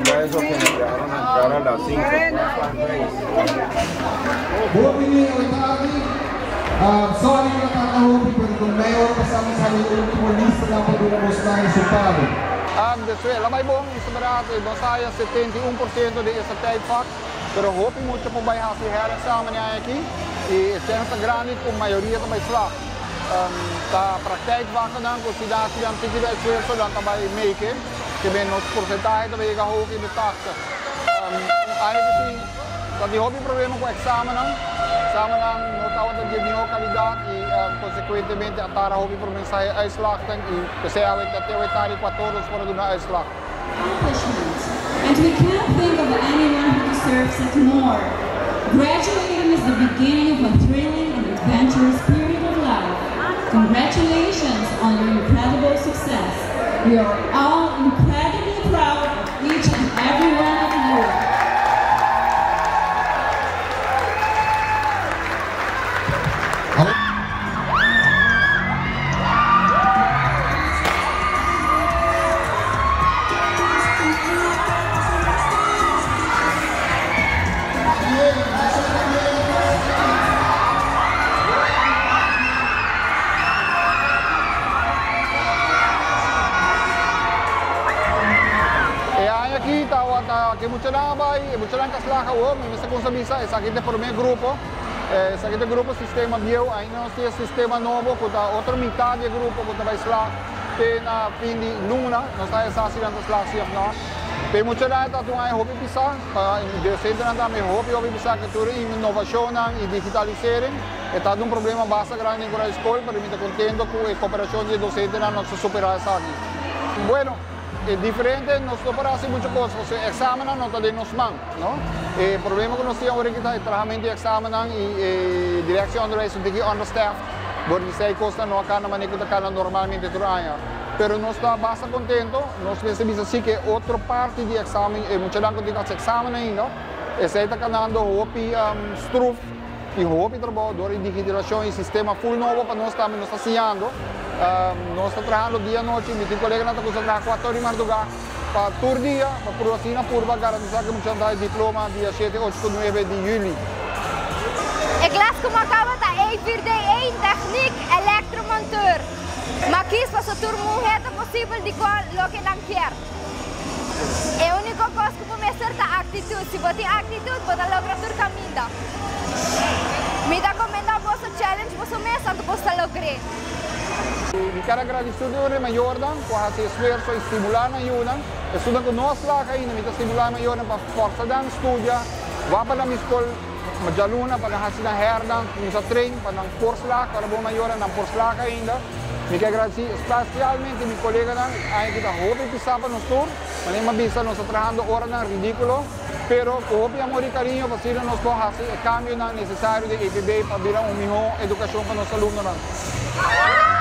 era eso que nos dejaron entrar a las 5. Sorry mga kakahopi, pero kung mayor kasama sa último lista na pagduramos na resultado. De Suela may bom isso barato, não saia 71% de essa tijdvak, pero hopi muito por vai hasi her samen aqui e chance grande com maioria também slag. Ta praktijkvakken dan, consideratie dan tig bij Suela dan também make, que ben ons porcentaje também ga hoog in de 80. Eigenlijk is dat die hopi problema com examen dan. Samen aan notawat dat je nieuwe kandidaat en consequentemente a tara hobi por mensaje uitslag en kasi awit dat je tari 14 para doen uitslag. And we can't think of anyone who deserves it more. Graduating is the beginning of a thrilling and adventurous period of life. Congratulations on your incredible success. We are all incredibly proud of each and every one of you. Que mucho lang bay, mucho lang kaslaka wo, may misa kung sabisa, sakit de primer grupo, sakit de grupo sistema bio, aí nós temos sistema novo, kuta outro metade de grupo kuta vai slag, te na pindi luna, nós tá essa silang slag siap na. Pe mucho lang ta tung ay hobi pisa, de centro na may hobi pisa que tudo inovação e digitalisering. Está um problema bastante grande em a escola, para mim tá contento com a cooperação de docentes na nossa superar essa aqui. Bueno, es diferente, nosotros para hacer muchas cosas, o sea, examinan, no te nos man, ¿no? El problema que nos tiene ahora que está trabajando examinan y dirección de la institución understaffed, porque se hay cosas no acá no manejo acá normalmente trabaja. Pero no está bastante contento, nos pensamos así que otra parte de examen, muchas veces cuando se examina ainda, se está ganando hopi struf e hopi trabalho, door digitalização e sistema full novo para nós também nos haciendo. Nós estamos trabalhando dia e noite, meu colega está concentrado 4 horas de madrugada para todo dia, para por assim na curva, garantizar que muitos têm diploma dia 7, 8, 9 de julho. Ik les com acaba da EVD1 techniek elektromonteur. Maar kies para o turno possível de qual lo que não quer. É a única coisa que pode ser a atitude. Se você tem atitude, pode lograr o caminho. Me dá comenda você challenge você mesmo, que você lograr. E quero agradecer ao meu Jordan por esse esforço e estimular na Jordan. Estudando com nós lá ainda, me estimular na Jordan para força dan estudia. Vá para a minha escola, majaluna para fazer na herdan, nos trein para não força lá, para bom maior não força lá ainda. Me quero agradecer especialmente meu colega dan, aí que está hopi pisar para nós todos, mas nem mabisa nós trabalhando hora não ridículo, pero com hopi amor e carinho para ser nós fazer o cambio necessário de EPB para virar melhor educação para nossos alunos.